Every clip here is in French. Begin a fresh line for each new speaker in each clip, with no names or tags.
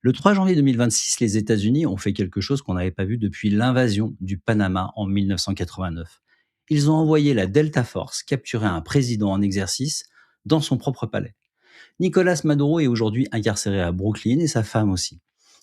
Le 3 janvier 2026, les États-Unis ont fait quelque chose qu'on n'avait pas vu depuis l'invasion du Panama en 1989. Ils ont envoyé la Delta Force capturer un président en exercice dans son propre palais. Nicolas Maduro est aujourd'hui incarcéré à Brooklyn et sa femme aussi.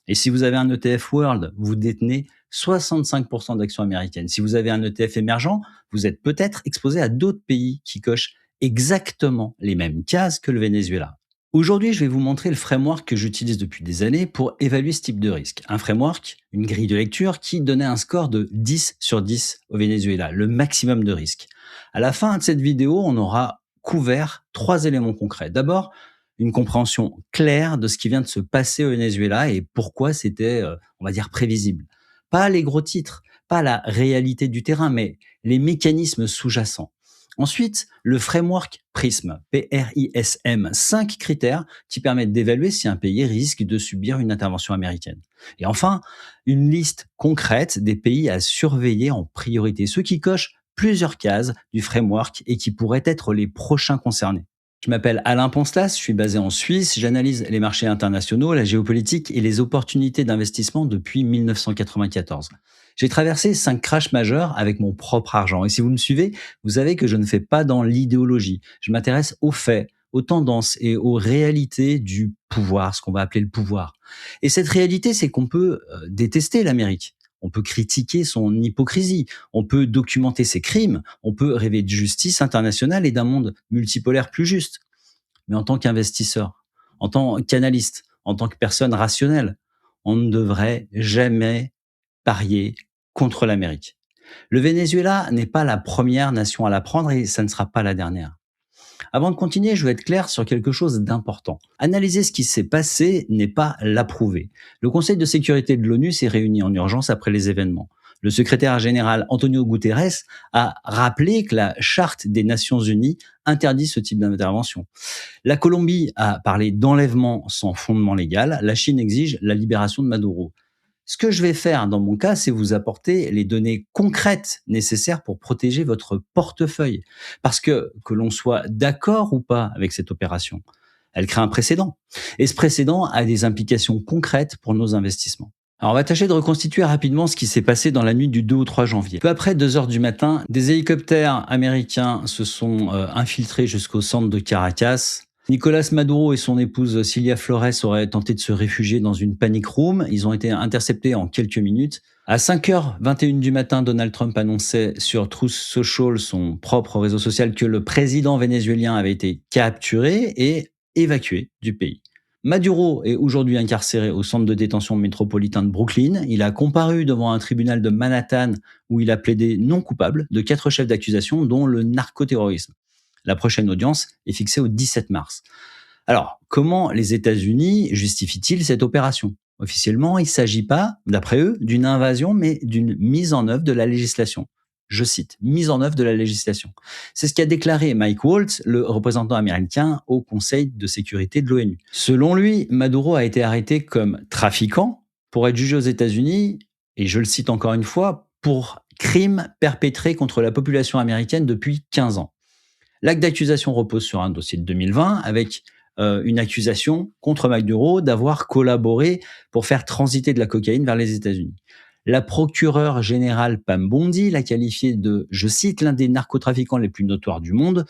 Et si vous avez un ETF World, vous détenez 65% d'actions américaines. Si vous avez un ETF émergent, vous êtes peut-être exposé à d'autres pays qui cochent exactement les mêmes cases que le Venezuela. Aujourd'hui, je vais vous montrer le framework que j'utilise depuis des années pour évaluer ce type de risque. Un framework, une grille de lecture qui donnait un score de 10 sur 10 au Venezuela, le maximum de risque. À la fin de cette vidéo, on aura couvert 3 éléments concrets. D'abord, une compréhension claire de ce qui vient de se passer au Venezuela et pourquoi c'était, on va dire, prévisible. Pas les gros titres, pas la réalité du terrain, mais les mécanismes sous-jacents. Ensuite, le framework PRISM, P-R-I-S-M, 5 critères qui permettent d'évaluer si un pays risque de subir une intervention américaine. Et enfin, une liste concrète des pays à surveiller en priorité, ceux qui cochent plusieurs cases du framework et qui pourraient être les prochains concernés. Je m'appelle Alain Poncelas, je suis basé en Suisse, j'analyse les marchés internationaux, la géopolitique et les opportunités d'investissement depuis 1994. J'ai traversé 5 crashs majeurs avec mon propre argent et si vous me suivez, vous savez que je ne fais pas dans l'idéologie. Je m'intéresse aux faits, aux tendances et aux réalités du pouvoir, ce qu'on va appeler le pouvoir. Et cette réalité, c'est qu'on peut détester l'Amérique. On peut critiquer son hypocrisie, on peut documenter ses crimes, on peut rêver de justice internationale et d'un monde multipolaire plus juste. Mais en tant qu'investisseur, en tant qu'analyste, en tant que personne rationnelle, on ne devrait jamais parier contre l'Amérique. Le Venezuela n'est pas la première nation à la prendre et ça ne sera pas la dernière. Avant de continuer, je veux être clair sur quelque chose d'important. Analyser ce qui s'est passé n'est pas l'approuver. Le Conseil de sécurité de l'ONU s'est réuni en urgence après les événements. Le secrétaire général Antonio Guterres a rappelé que la charte des Nations Unies interdit ce type d'intervention. La Colombie a parlé d'enlèvement sans fondement légal. La Chine exige la libération de Maduro. Ce que je vais faire dans mon cas, c'est vous apporter les données concrètes nécessaires pour protéger votre portefeuille. Parce que l'on soit d'accord ou pas avec cette opération, elle crée un précédent. Et ce précédent a des implications concrètes pour nos investissements. Alors on va tâcher de reconstituer rapidement ce qui s'est passé dans la nuit du 2 au 3 janvier. Peu après 2 heures du matin, des hélicoptères américains se sont infiltrés jusqu'au centre de Caracas. Nicolas Maduro et son épouse Cilia Flores auraient tenté de se réfugier dans une panic room. Ils ont été interceptés en quelques minutes. À 5h21 du matin, Donald Trump annonçait sur Truth Social, son propre réseau social, que le président vénézuélien avait été capturé et évacué du pays. Maduro est aujourd'hui incarcéré au centre de détention métropolitain de Brooklyn. Il a comparu devant un tribunal de Manhattan où il a plaidé non coupable de 4 chefs d'accusation, dont le narcoterrorisme. La prochaine audience est fixée au 17 mars. Alors, comment les États-Unis justifient-ils cette opération? Officiellement, il ne s'agit pas, d'après eux, d'une invasion, mais d'une mise en œuvre de la législation. Je cite, mise en œuvre de la législation. C'est ce qu'a déclaré Mike Waltz, le représentant américain au Conseil de sécurité de l'ONU. Selon lui, Maduro a été arrêté comme trafiquant pour être jugé aux États-Unis, et je le cite encore une fois, pour crimes perpétrés contre la population américaine depuis 15 ans. L'acte d'accusation repose sur un dossier de 2020 avec une accusation contre Maduro d'avoir collaboré pour faire transiter de la cocaïne vers les États-Unis. La procureure générale Pam Bondi l'a qualifié de, je cite, l'un des narcotrafiquants les plus notoires du monde.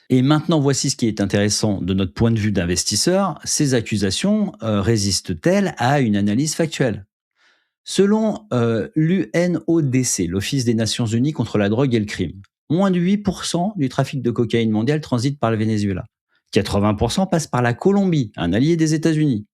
Et maintenant, voici ce qui est intéressant de notre point de vue d'investisseur. Ces accusations résistent-elles à une analyse factuelle? Selon l'UNODC, l'Office des Nations Unies contre la drogue et le crime, moins de 8% du trafic de cocaïne mondial transite par le Venezuela. 80% passe par la Colombie, un allié des États-Unis.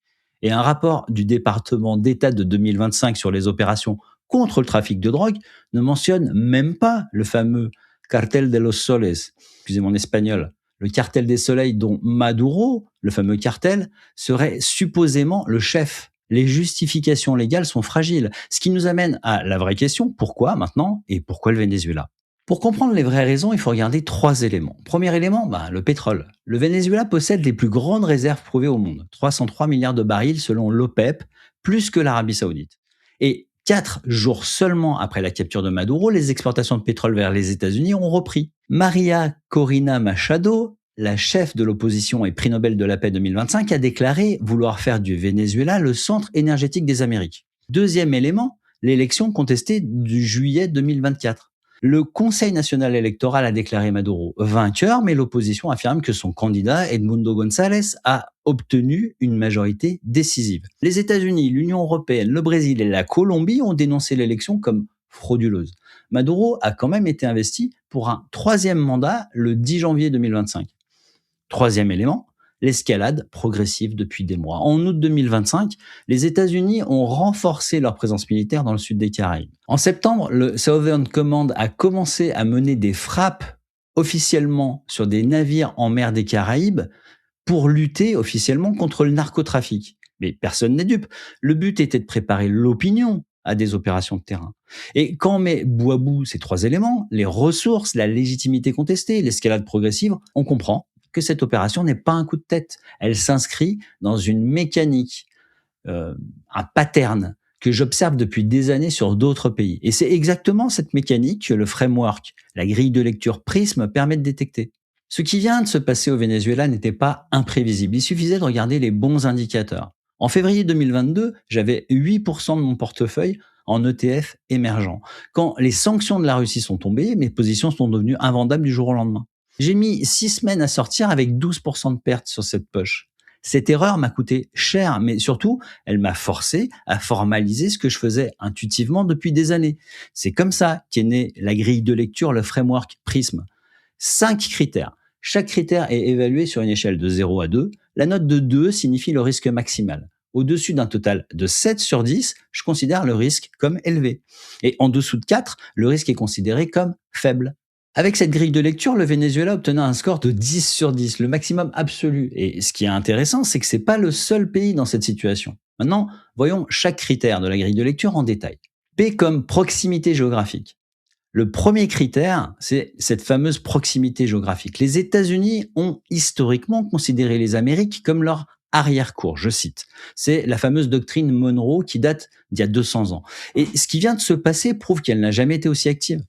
Et un rapport du département d'État de 2025 sur les opérations contre le trafic de drogue ne mentionne même pas le fameux cartel de los soles, excusez mon espagnol, le cartel des soleils dont Maduro, le fameux cartel, serait supposément le chef. Les justifications légales sont fragiles, ce qui nous amène à la vraie question, pourquoi maintenant et pourquoi le Venezuela? Pour comprendre les vraies raisons, il faut regarder 3 éléments. Premier élément, le pétrole. Le Venezuela possède les plus grandes réserves prouvées au monde, 303 milliards de barils selon l'OPEP, plus que l'Arabie Saoudite. Et 4 jours seulement après la capture de Maduro, les exportations de pétrole vers les États-Unis ont repris. Maria Corina Machado, la chef de l'opposition et prix Nobel de la paix 2025, a déclaré vouloir faire du Venezuela le centre énergétique des Amériques. Deuxième élément, l'élection contestée du juillet 2024. Le Conseil national électoral a déclaré Maduro vainqueur, mais l'opposition affirme que son candidat, Edmundo González, a obtenu une majorité décisive. Les États-Unis, l'Union européenne, le Brésil et la Colombie ont dénoncé l'élection comme frauduleuse. Maduro a quand même été investi pour un troisième mandat le 10 janvier 2025. Troisième élément, l'escalade progressive depuis des mois. En août 2025, les États-Unis ont renforcé leur présence militaire dans le sud des Caraïbes. En septembre, le Southern Command a commencé à mener des frappes officiellement sur des navires en mer des Caraïbes pour lutter officiellement contre le narcotrafic. Mais personne n'est dupe. Le but était de préparer l'opinion à des opérations de terrain. Et quand on met bout à bout ces trois éléments, les ressources, la légitimité contestée, l'escalade progressive, on comprend que cette opération n'est pas un coup de tête. Elle s'inscrit dans une mécanique, un pattern que j'observe depuis des années sur d'autres pays. Et c'est exactement cette mécanique que le framework, la grille de lecture Prism permet de détecter. Ce qui vient de se passer au Venezuela n'était pas imprévisible. Il suffisait de regarder les bons indicateurs. En février 2022, j'avais 8% de mon portefeuille en ETF émergent. Quand les sanctions de la Russie sont tombées, mes positions sont devenues invendables du jour au lendemain. J'ai mis 6 semaines à sortir avec 12% de pertes sur cette poche. Cette erreur m'a coûté cher, mais surtout, elle m'a forcé à formaliser ce que je faisais intuitivement depuis des années. C'est comme ça qu'est née la grille de lecture, le framework Prism. 5 critères. Chaque critère est évalué sur une échelle de 0 à 2. La note de 2 signifie le risque maximal. Au-dessus d'un total de 7 sur 10, je considère le risque comme élevé. Et en dessous de 4, le risque est considéré comme faible. Avec cette grille de lecture, le Venezuela obtenait un score de 10 sur 10, le maximum absolu. Et ce qui est intéressant, c'est que c'est pas le seul pays dans cette situation. Maintenant, voyons chaque critère de la grille de lecture en détail. P comme proximité géographique. Le premier critère, c'est cette fameuse proximité géographique. Les États-Unis ont historiquement considéré les Amériques comme leur arrière-cour, je cite. C'est la fameuse doctrine Monroe qui date d'il y a 200 ans. Et ce qui vient de se passer prouve qu'elle n'a jamais été aussi active.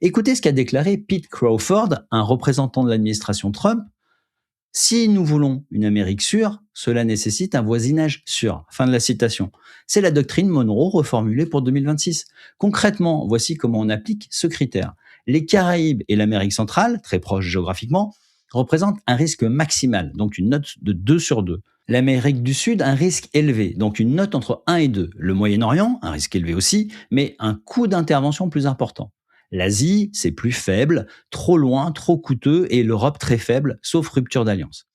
Écoutez ce qu'a déclaré Pete Crawford, un représentant de l'administration Trump. Si nous voulons une Amérique sûre, cela nécessite un voisinage sûr. Fin de la citation. C'est la doctrine Monroe reformulée pour 2026. Concrètement, voici comment on applique ce critère. Les Caraïbes et l'Amérique centrale, très proches géographiquement, représentent un risque maximal, donc une note de 2 sur 2. L'Amérique du Sud, un risque élevé, donc une note entre 1 et 2. Le Moyen-Orient, un risque élevé aussi, mais un coût d'intervention plus important. L'Asie, c'est plus faible, trop loin, trop coûteux, et l'Europe très faible, sauf rupture d'alliance.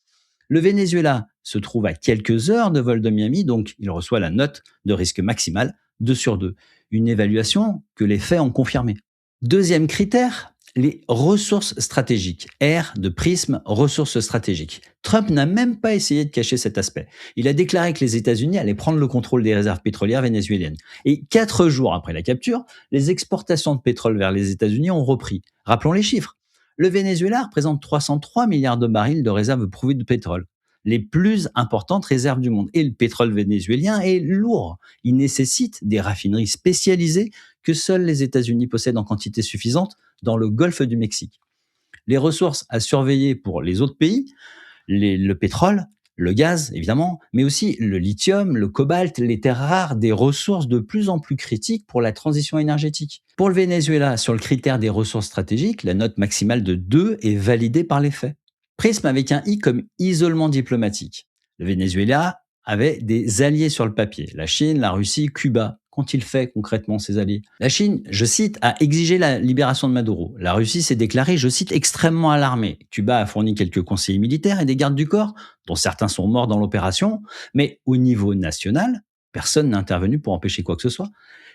Le Venezuela se trouve à quelques heures de vol de Miami, donc il reçoit la note de risque maximal 2 sur 2. Une évaluation que les faits ont confirmée. Deuxième critère, les ressources stratégiques. R de prisme, ressources stratégiques. Trump n'a même pas essayé de cacher cet aspect. Il a déclaré que les États-Unis allaient prendre le contrôle des réserves pétrolières vénézuéliennes. Et 4 jours après la capture, les exportations de pétrole vers les États-Unis ont repris. Rappelons les chiffres. Le Venezuela représente 303 milliards de barils de réserves prouvées de pétrole, les plus importantes réserves du monde. Et le pétrole vénézuélien est lourd. Il nécessite des raffineries spécialisées que seuls les États-Unis possèdent en quantité suffisante dans le golfe du Mexique. Les ressources à surveiller pour les autres pays, le pétrole, le gaz évidemment, mais aussi le lithium, le cobalt, les terres rares, des ressources de plus en plus critiques pour la transition énergétique. Pour le Venezuela, sur le critère des ressources stratégiques, la note maximale de 2 est validée par les faits. Prisme avec un I comme isolement diplomatique. Le Venezuela avait des alliés sur le papier, la Chine, la Russie, Cuba. Qu'ont-ils fait concrètement ces alliés? La Chine, je cite, a exigé la libération de Maduro. La Russie s'est déclarée, je cite, extrêmement alarmée. Cuba a fourni quelques conseillers militaires et des gardes du corps, dont certains sont morts dans l'opération, mais au niveau national, personne n'a intervenu pour empêcher quoi que ce soit.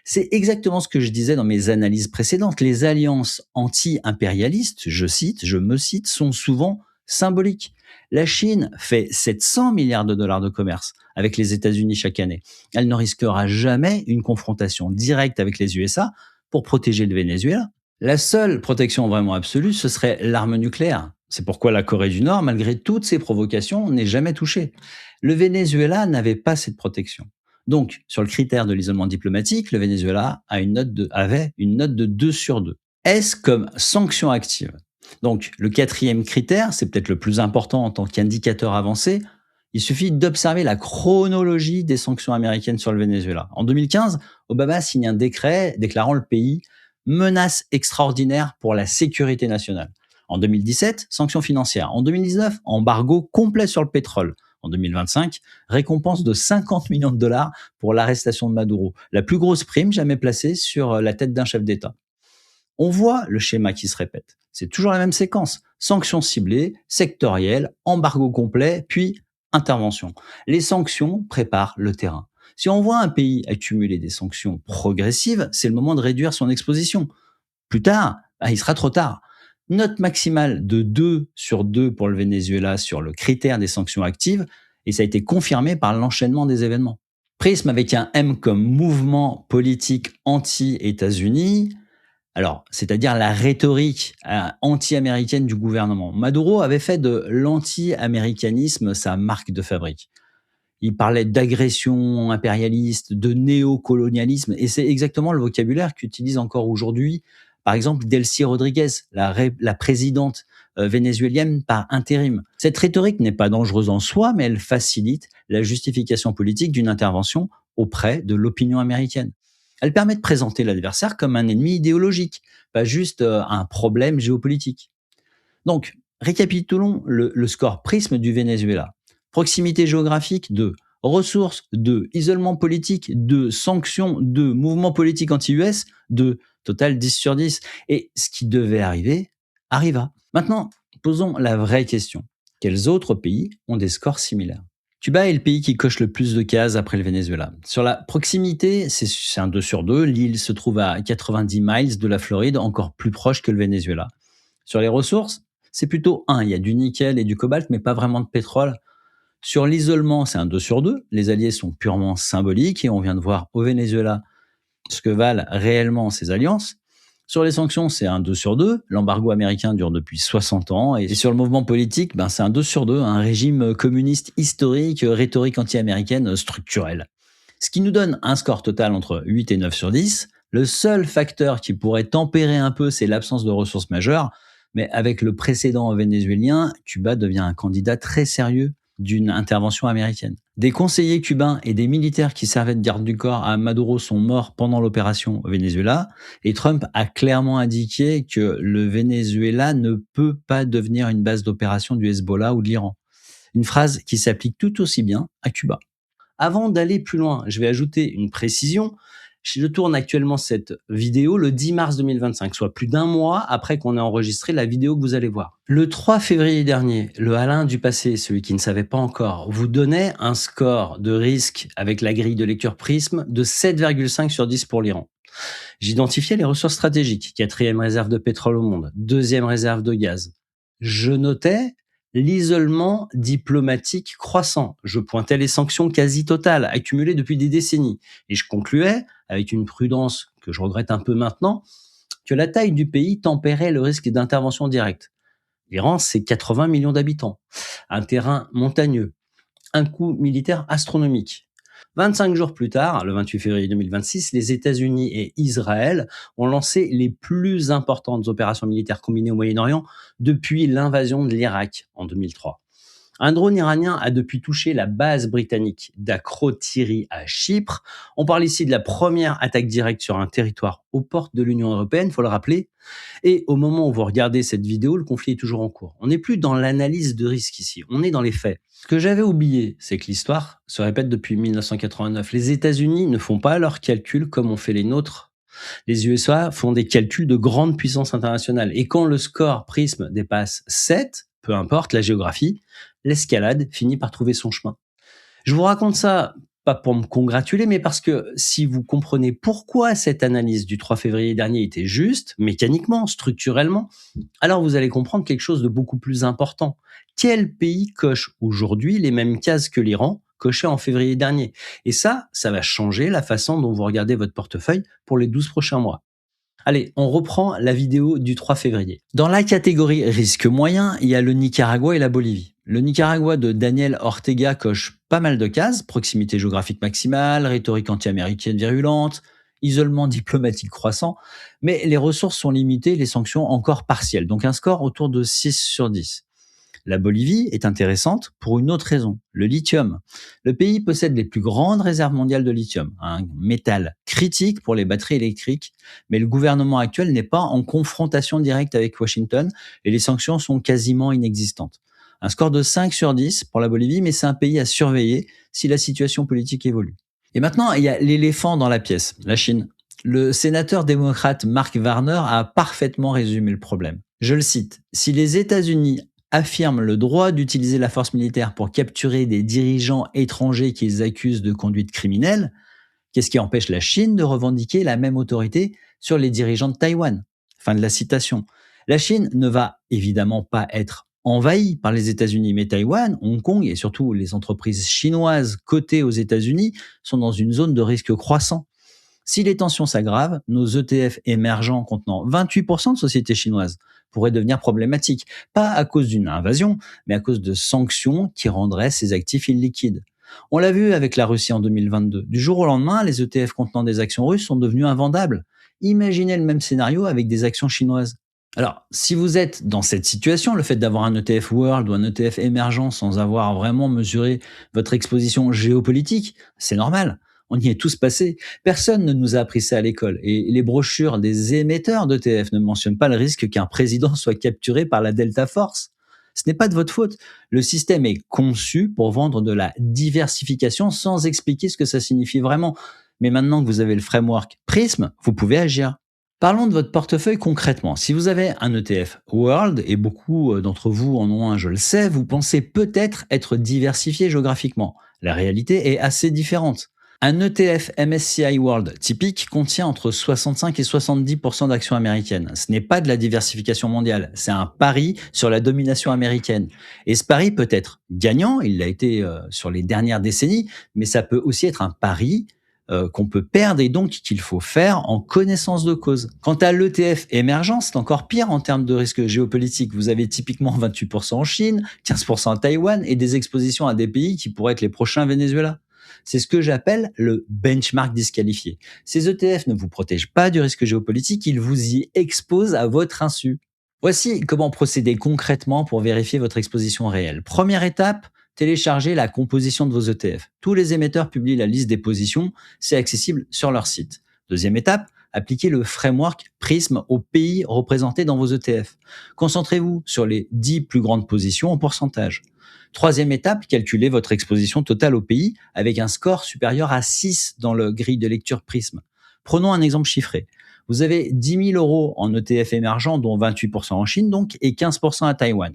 C'est exactement ce que je disais dans mes analyses précédentes. Les alliances anti-impérialistes, je me cite, sont souvent symboliques. La Chine fait 700 milliards de dollars de commerce avec les États-Unis chaque année. Elle ne risquera jamais une confrontation directe avec les USA pour protéger le Venezuela. La seule protection vraiment absolue, ce serait l'arme nucléaire. C'est pourquoi la Corée du Nord, malgré toutes ses provocations, n'est jamais touchée. Le Venezuela n'avait pas cette protection. Donc, sur le critère de l'isolement diplomatique, le Venezuela avait une note de 2 sur 2. Est-ce comme sanction active? Donc, le quatrième critère, c'est peut-être le plus important en tant qu'indicateur avancé, il suffit d'observer la chronologie des sanctions américaines sur le Venezuela. En 2015, Obama signe un décret déclarant le pays menace extraordinaire pour la sécurité nationale. En 2017, sanctions financières. En 2019, embargo complet sur le pétrole. En 2025, récompense de 50 millions de dollars pour l'arrestation de Maduro, la plus grosse prime jamais placée sur la tête d'un chef d'État. On voit le schéma qui se répète. C'est toujours la même séquence. Sanctions ciblées, sectorielles, embargo complet, puis intervention. Les sanctions préparent le terrain. Si on voit un pays accumuler des sanctions progressives, c'est le moment de réduire son exposition. Plus tard, il sera trop tard. Note maximale de 2 sur 2 pour le Venezuela sur le critère des sanctions actives, et ça a été confirmé par l'enchaînement des événements. Prisme avec un M comme mouvement politique anti-États-Unis, alors, c'est-à-dire la rhétorique anti-américaine du gouvernement. Maduro avait fait de l'anti-américanisme sa marque de fabrique. Il parlait d'agression impérialiste, de néocolonialisme, et c'est exactement le vocabulaire qu'utilise encore aujourd'hui, par exemple, Delcy Rodriguez, la présidente vénézuélienne par intérim. Cette rhétorique n'est pas dangereuse en soi, mais elle facilite la justification politique d'une intervention auprès de l'opinion américaine. Elle permet de présenter l'adversaire comme un ennemi idéologique, pas juste un problème géopolitique. Donc, récapitulons le score prisme du Venezuela. Proximité géographique 2, ressources 2, isolement politique 2, sanctions 2, mouvement politique anti-US 2, total 10 sur 10. Et ce qui devait arriver, arriva. Maintenant, posons la vraie question. Quels autres pays ont des scores similaires? Cuba est le pays qui coche le plus de cases après le Venezuela. Sur la proximité, c'est un 2 sur 2. L'île se trouve à 90 miles de la Floride, encore plus proche que le Venezuela. Sur les ressources, c'est plutôt 1. Il y a du nickel et du cobalt, mais pas vraiment de pétrole. Sur l'isolement, c'est un 2 sur 2. Les alliés sont purement symboliques et on vient de voir au Venezuela ce que valent réellement ces alliances. Sur les sanctions, c'est un 2 sur 2. L'embargo américain dure depuis 60 ans. Et sur le mouvement politique, c'est un 2 sur 2. Un régime communiste historique, rhétorique anti-américaine structurelle. Ce qui nous donne un score total entre 8 et 9 sur 10. Le seul facteur qui pourrait tempérer un peu, c'est l'absence de ressources majeures. Mais avec le précédent vénézuélien, Cuba devient un candidat très sérieux d'une intervention américaine. Des conseillers cubains et des militaires qui servaient de garde du corps à Maduro sont morts pendant l'opération au Venezuela, et Trump a clairement indiqué que le Venezuela ne peut pas devenir une base d'opération du Hezbollah ou de l'Iran. Une phrase qui s'applique tout aussi bien à Cuba. Avant d'aller plus loin, je vais ajouter une précision. Je tourne actuellement cette vidéo le 10 mars 2025, soit plus d'un mois après qu'on ait enregistré la vidéo que vous allez voir. Le 3 février dernier, le Alain du passé, celui qui ne savait pas encore, vous donnait un score de risque avec la grille de lecture Prism de 7,5 sur 10 pour l'Iran. J'identifiais les ressources stratégiques, quatrième réserve de pétrole au monde, deuxième réserve de gaz. Je notais l'isolement diplomatique croissant. Je pointais les sanctions quasi totales accumulées depuis des décennies. Et je concluais, avec une prudence que je regrette un peu maintenant, que la taille du pays tempérait le risque d'intervention directe. L'Iran, c'est 80 millions d'habitants, un terrain montagneux, un coût militaire astronomique. 25 jours plus tard, le 28 février 2026, les États-Unis et Israël ont lancé les plus importantes opérations militaires combinées au Moyen-Orient depuis l'invasion de l'Irak en 2003. Un drone iranien a depuis touché la base britannique d'Akrotiri à Chypre. On parle ici de la première attaque directe sur un territoire aux portes de l'Union européenne, il faut le rappeler. Et au moment où vous regardez cette vidéo, le conflit est toujours en cours. On n'est plus dans l'analyse de risque ici, on est dans les faits. Ce que j'avais oublié, c'est que l'histoire se répète depuis 1989. Les États-Unis ne font pas leurs calculs comme on fait les nôtres. Les USA font des calculs de grande puissance internationale. Et quand le score prisme dépasse 7, peu importe la géographie, l'escalade finit par trouver son chemin. Je vous raconte ça pas pour me congratuler, mais parce que si vous comprenez pourquoi cette analyse du 3 février dernier était juste, mécaniquement, structurellement, alors vous allez comprendre quelque chose de beaucoup plus important. Quel pays coche aujourd'hui les mêmes cases que l'Iran cochait en février dernier? Et ça va changer la façon dont vous regardez votre portefeuille pour les 12 prochains mois. Allez, on reprend la vidéo du 3 février. Dans la catégorie risque moyen, il y a le Nicaragua et la Bolivie. Le Nicaragua de Daniel Ortega coche pas mal de cases, proximité géographique maximale, rhétorique anti-américaine virulente. isolement diplomatique croissant, mais les ressources sont limitées, les sanctions encore partielles, donc un score autour de 6 sur 10. La Bolivie est intéressante pour une autre raison, le lithium. Le pays possède les plus grandes réserves mondiales de lithium, un métal critique pour les batteries électriques, mais le gouvernement actuel n'est pas en confrontation directe avec Washington et les sanctions sont quasiment inexistantes. Un score de 5 sur 10 pour la Bolivie, mais c'est un pays à surveiller si la situation politique évolue. Et maintenant, il y a l'éléphant dans la pièce, la Chine. Le sénateur démocrate Mark Warner a parfaitement résumé le problème. Je le cite, si les États-Unis affirment le droit d'utiliser la force militaire pour capturer des dirigeants étrangers qu'ils accusent de conduite criminelle, qu'est-ce qui empêche la Chine de revendiquer la même autorité sur les dirigeants de Taïwan? Fin de la citation. La Chine ne va évidemment pas être envahie par les États-Unis, mais Taïwan, Hong Kong et surtout les entreprises chinoises cotées aux États-Unis sont dans une zone de risque croissant. Si les tensions s'aggravent, nos ETF émergents contenant 28% de sociétés chinoises pourraient devenir problématiques, pas à cause d'une invasion, mais à cause de sanctions qui rendraient ces actifs illiquides. On l'a vu avec la Russie en 2022. Du jour au lendemain, les ETF contenant des actions russes sont devenus invendables. Imaginez le même scénario avec des actions chinoises. Alors, si vous êtes dans cette situation, le fait d'avoir un ETF World ou un ETF émergent sans avoir vraiment mesuré votre exposition géopolitique, c'est normal. On y est tous passés. Personne ne nous a appris ça à l'école. Et les brochures des émetteurs d'ETF ne mentionnent pas le risque qu'un président soit capturé par la Delta Force. Ce n'est pas de votre faute. Le système est conçu pour vendre de la diversification sans expliquer ce que ça signifie vraiment. Mais maintenant que vous avez le framework Prism, vous pouvez agir. Parlons de votre portefeuille concrètement. Si vous avez un ETF World, et beaucoup d'entre vous en ont un, je le sais, vous pensez peut-être être diversifié géographiquement. La réalité est assez différente. Un ETF MSCI World typique contient entre 65 et 70% d'actions américaines. Ce n'est pas de la diversification mondiale, c'est un pari sur la domination américaine. Et ce pari peut être gagnant, il l'a été sur les dernières décennies, mais ça peut aussi être un pari qu'on peut perdre et donc qu'il faut faire en connaissance de cause. Quant à l'ETF émergent, c'est encore pire en termes de risque géopolitique. Vous avez typiquement 28% en Chine, 15% à Taïwan et des expositions à des pays qui pourraient être les prochains Venezuela. C'est ce que j'appelle le benchmark disqualifié. Ces ETF ne vous protègent pas du risque géopolitique, ils vous y exposent à votre insu. Voici comment procéder concrètement pour vérifier votre exposition réelle. Première étape, téléchargez la composition de vos ETF. Tous les émetteurs publient la liste des positions, c'est accessible sur leur site. Deuxième étape, appliquez le framework Prism aux pays représentés dans vos ETF. Concentrez-vous sur les 10 plus grandes positions en pourcentage. Troisième étape, calculez votre exposition totale au pays avec un score supérieur à 6 dans le grille de lecture Prism. Prenons un exemple chiffré. Vous avez 10 000 euros en ETF émergents, dont 28% en Chine donc, et 15% à Taïwan.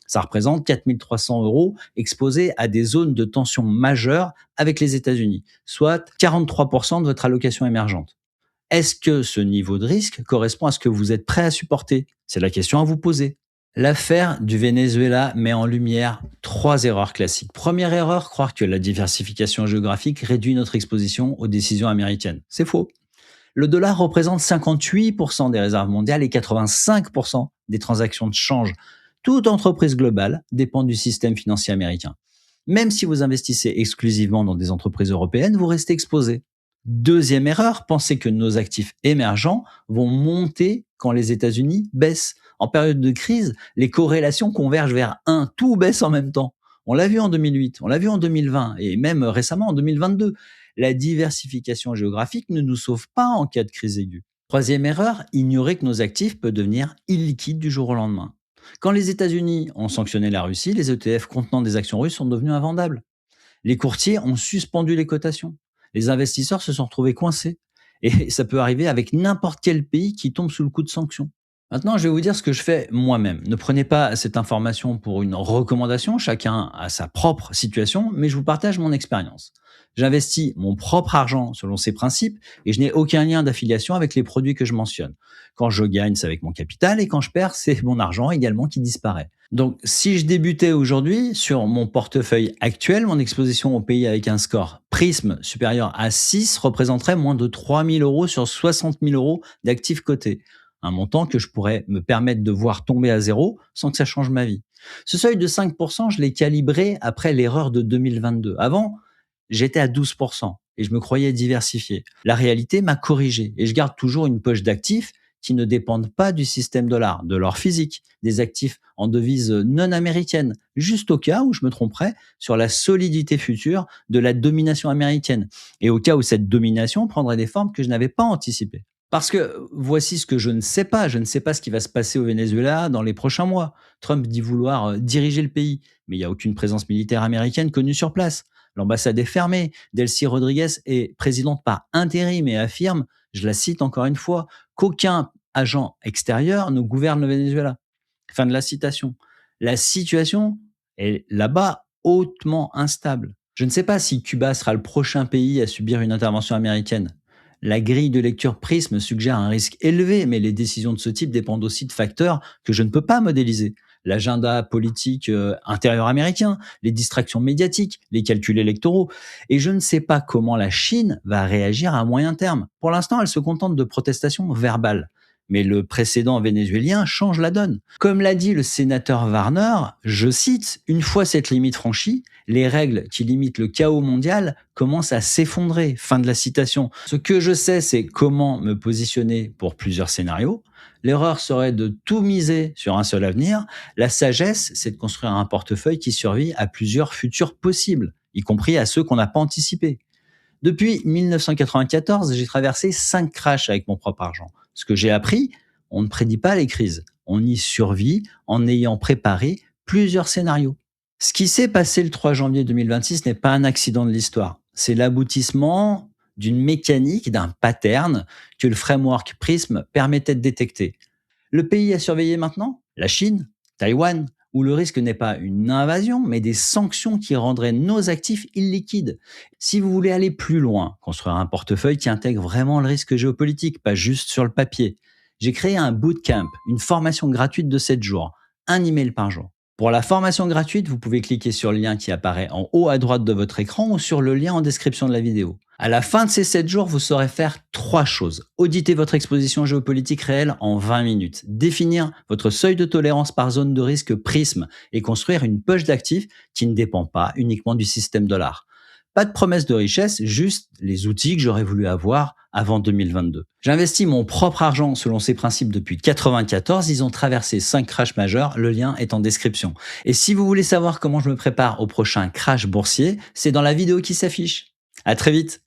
Ça représente 4 300 euros exposés à des zones de tension majeures avec les États-Unis, soit 43% de votre allocation émergente. Est-ce que ce niveau de risque correspond à ce que vous êtes prêt à supporter? C'est la question à vous poser. L'affaire du Venezuela met en lumière 3 erreurs classiques. Première erreur, croire que la diversification géographique réduit notre exposition aux décisions américaines. C'est faux. Le dollar représente 58% des réserves mondiales et 85% des transactions de change. Toute entreprise globale dépend du système financier américain. Même si vous investissez exclusivement dans des entreprises européennes, vous restez exposé. Deuxième erreur, pensez que nos actifs émergents vont monter quand les États-Unis baissent. En période de crise, les corrélations convergent vers 1, tout baisse en même temps. On l'a vu en 2008, on l'a vu en 2020 et même récemment en 2022. La diversification géographique ne nous sauve pas en cas de crise aiguë. Troisième erreur, ignorer que nos actifs peuvent devenir illiquides du jour au lendemain. Quand les États-Unis ont sanctionné la Russie, les ETF contenant des actions russes sont devenus invendables. Les courtiers ont suspendu les cotations. Les investisseurs se sont retrouvés coincés. Et ça peut arriver avec n'importe quel pays qui tombe sous le coup de sanctions. Maintenant, je vais vous dire ce que je fais moi-même. Ne prenez pas cette information pour une recommandation, chacun a sa propre situation, mais je vous partage mon expérience. J'investis mon propre argent selon ces principes et je n'ai aucun lien d'affiliation avec les produits que je mentionne. Quand je gagne, c'est avec mon capital et quand je perds, c'est mon argent également qui disparaît. Donc, si je débutais aujourd'hui sur mon portefeuille actuel, mon exposition au pays avec un score Prism supérieur à 6 représenterait moins de 3 000 euros sur 60 000 euros d'actifs cotés. Un montant que je pourrais me permettre de voir tomber à zéro sans que ça change ma vie. Ce seuil de 5%, je l'ai calibré après l'erreur de 2022. Avant, j'étais à 12%. et je me croyais diversifié. La réalité m'a corrigé et je garde toujours une poche d'actifs qui ne dépendent pas du système dollar, de leur physique, des actifs en devise non américaine, juste au cas où je me tromperais sur la solidité future de la domination américaine et au cas où cette domination prendrait des formes que je n'avais pas anticipées. Parce que voici ce que je ne sais pas. Je ne sais pas ce qui va se passer au Venezuela dans les prochains mois. Trump dit vouloir diriger le pays, mais il n'y a aucune présence militaire américaine connue sur place. L'ambassade est fermée. Delcy Rodriguez est présidente par intérim et affirme, je la cite encore une fois, qu'aucun agent extérieur ne gouverne le Venezuela. Fin de la citation. La situation est là-bas hautement instable. Je ne sais pas si Cuba sera le prochain pays à subir une intervention américaine. La grille de lecture Prism suggère un risque élevé, mais les décisions de ce type dépendent aussi de facteurs que je ne peux pas modéliser. L'agenda politique intérieur américain, les distractions médiatiques, les calculs électoraux. Et je ne sais pas comment la Chine va réagir à moyen terme. Pour l'instant, elle se contente de protestations verbales. Mais le précédent vénézuélien change la donne. Comme l'a dit le sénateur Warner, je cite, une fois cette limite franchie, les règles qui limitent le chaos mondial commencent à s'effondrer. Fin de la citation. Ce que je sais, c'est comment me positionner pour plusieurs scénarios. L'erreur serait de tout miser sur un seul avenir. La sagesse, c'est de construire un portefeuille qui survit à plusieurs futurs possibles, y compris à ceux qu'on n'a pas anticipés. Depuis 1994, j'ai traversé 5 crashs avec mon propre argent. Ce que j'ai appris, on ne prédit pas les crises. On y survit en ayant préparé plusieurs scénarios. Ce qui s'est passé le 3 janvier 2026 n'est pas un accident de l'histoire. C'est l'aboutissement d'une mécanique, d'un pattern que le framework Prism permettait de détecter. Le pays à surveiller maintenant? La Chine, Taïwan, où le risque n'est pas une invasion, mais des sanctions qui rendraient nos actifs illiquides. Si vous voulez aller plus loin, construire un portefeuille qui intègre vraiment le risque géopolitique, pas juste sur le papier, j'ai créé un bootcamp, une formation gratuite de 7 jours, un email par jour. Pour la formation gratuite, vous pouvez cliquer sur le lien qui apparaît en haut à droite de votre écran ou sur le lien en description de la vidéo. À la fin de ces 7 jours, vous saurez faire 3 choses. Auditer votre exposition géopolitique réelle en 20 minutes. Définir votre seuil de tolérance par zone de risque prisme et construire une poche d'actifs qui ne dépend pas uniquement du système dollar. Pas de promesse de richesse, juste les outils que j'aurais voulu avoir avant 2022. J'investis mon propre argent selon ces principes depuis 94. Ils ont traversé 5 crashs majeurs. Le lien est en description. Et si vous voulez savoir comment je me prépare au prochain crash boursier, c'est dans la vidéo qui s'affiche. À très vite.